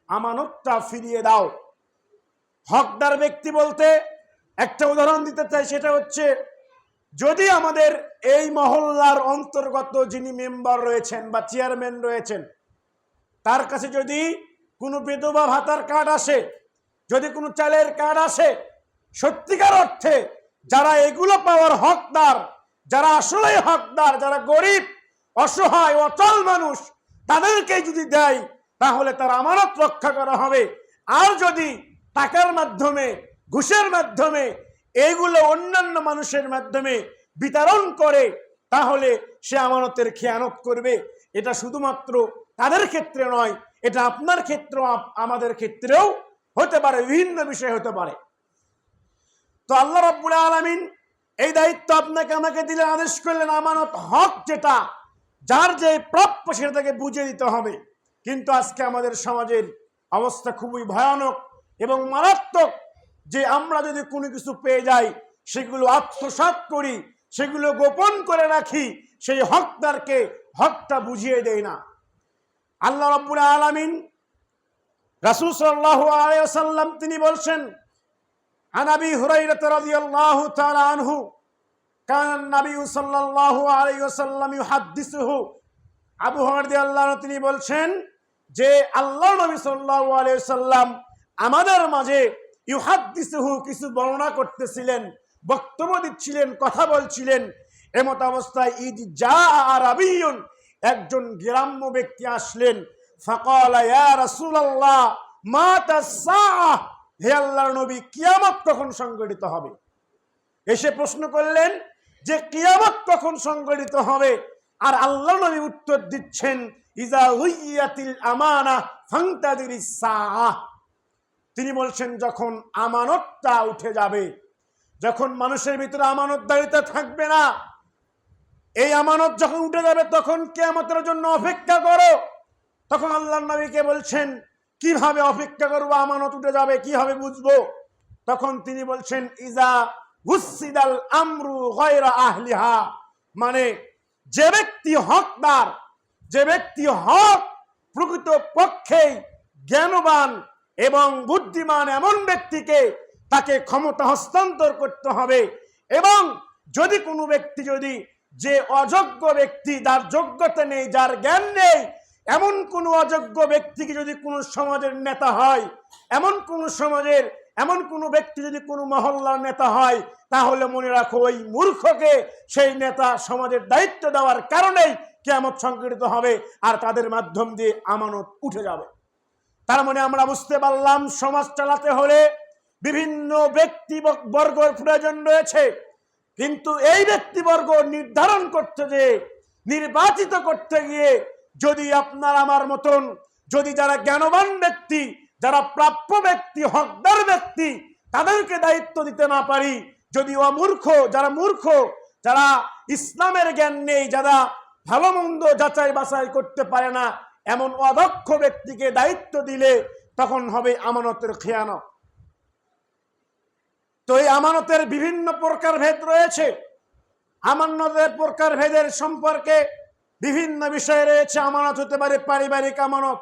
আমানতটা ফিরিয়ে দাও। হকদার ব্যক্তি বলতে একটা উদাহরণ দিতে চাই, সেটা হচ্ছে যদি আমাদের এই মহল্লার অন্তর্গত যিনি মেম্বার রয়েছেন বা চেয়ারম্যান রয়েছেন, তার কাছে যদি কোনো বিধবা ভাতার কার্ড আসে, যদি কোনো চালের কার্ড আসে, সত্যিকার অর্থে যারা এগুলো পাওয়ার হকদার, যারা আসলেই হকদার, যারা গরিব অসহায় অচল মানুষ, তাদেরকে যদি দেয় তাহলে তার আমানত রক্ষা করা হবে। আর যদি টাকার মাধ্যমে, ঘুষের মাধ্যমে এইগুলো অন্যান্য মানুষের মাধ্যমে বিতরণ করে, তাহলে সে আমানতের খেয়ানত করবে। এটা শুধুমাত্র তাদের ক্ষেত্রে নয়, এটা আপনার ক্ষেত্রেও, আমাদের ক্ষেত্রেও হতে পারে, বিভিন্ন বিষয় হতে পারে। তো আল্লাহ রাব্বুল আলামিন এই দায়িত্ব আপনাকে আমাকে দিলেন, আদেশ করলেন আমানত হক যেটা, যার যে প্রাপ্য সেটা তাকে বুঝিয়ে দিতে হবে। কিন্তু আজকে আমাদের সমাজের অবস্থা খুবই ভয়ানক এবং মারাত্মক, যে আমরা যদি কোনো কিছু পেয়ে যাই সেগুলো আত্মসাৎ করি, সেগুলো গোপন করে রাখি, সেই হকদারকে হকটা বুঝিয়ে দেয় না। আল্লাহ রাব্বুল আলামিন, রাসূল সাল্লাল্লাহু আলাইহি ওয়াসাল্লাম তিনি বলছেন, আন আবি হুরায়রা রাদিয়াল্লাহু তাআলা আনহু কান নবী সাল্লাল্লাহু আলাইহি ওয়াসাল্লাম ইউহাদ্দিসুহু, আবু হুরায়রা রাদিয়াল্লাহু আনহু তিনি বলছেন যে আল্লাহর নবী সাল্লাল্লাহু আলাইহি ওয়াসাল্লাম আমাদের মাঝে ইউহাদ্দিসুহু কিছু বর্ণনা করতেছিলেন, বক্তব্য দিচ্ছিলেন, কথা বলছিলেন। এমত অবস্থায় ইদ জা আরাবিয়ুন, একজন গ্রাম্য ব্যক্তি আসলেন। ফাকালা ইয়া রাসূলুল্লাহ মাতাস সাআহ, হে আল্লাহর নবী কিয়ামত কখন সংঘটিত হবে? এসে প্রশ্ন করলেন যে কিয়ামত কখন সংঘটিত হবে? আর আল্লাহর নবী উত্তর দিচ্ছেন ইজা উইয়াতিল আমানা ফান্তাদিরিস সাআহ, তিনি বলছেন যখন আমানতটা উঠে যাবে, যখন মানুষের ভিতরে আমানতদারিতা থাকবে না, এই আমানত যখন উঠে যাবে তখন কিয়ামতের জন্য অপেক্ষা করো। তখন আল্লাহর নবীকে বলছেন কিভাবে অপেক্ষা করবো, আমানত উঠে যাবে কিভাবে বুঝবো? তখন তিনি বলছেন ইজা হুসিদাল আমরু গায়রা আহলিহা, মানে যে ব্যক্তি হকদার, যে ব্যক্তি হক প্রকৃত পক্ষে জ্ঞানবান এবং বুদ্ধিমান, এমন ব্যক্তিকে তাকে ক্ষমতা হস্তান্তর করতে হবে। এবং যদি কোনো ব্যক্তি, যদি যে অযোগ্য ব্যক্তি, যার যোগ্যতা নেই, যার জ্ঞান নেই, এমন কোন অযোগ্য ব্যক্তিকে যদি কোনো সমাজের নেতা হয়, এমন কোন সমাজের এমন কোন ব্যক্তি যদি কোনো মহল্লার নেতা হয়, তাহলে মনে রাখো ওই মূর্খকে সেই নেতা সমাজের দায়িত্ব দেওয়ার কারণেই কিয়ামত সংঘটিত হবে, আর তাদের মাধ্যম দিয়ে আমানত উঠে যাবে। তার মানে আমরা বুঝতে পারলাম সমাজ চালাতে হলে বিভিন্ন ব্যক্তিবর্গের প্রয়োজন রয়েছে, কিন্তু এই ব্যক্তিবর্গ নির্ধারণ করতে যে, নির্বাচিত করতে গিয়ে যদি আপনার আমার মতন, যদি যারা জ্ঞানবান ব্যক্তি, যারা প্রাপ্য ব্যক্তি, হকদার ব্যক্তি, তাদেরকে দায়িত্ব দিতে না পারি, যদি অমূর্খ, যারা মূর্খ, যারা ইসলামের জ্ঞান নেই, যারা ভালো মন্দ যাচাই বাছাই করতে পারে না, এমন অদক্ষ ব্যক্তিকে দায়িত্ব দিলে তখন হবে আমানতের খেয়ানত। তো এই আমানতের বিভিন্ন প্রকারভেদ রয়েছে। আমানতের প্রকারভেদের সম্পর্কে বিভিন্ন বিষয় রয়েছে। আমানত হতে পারে পারিবারিক আমানত,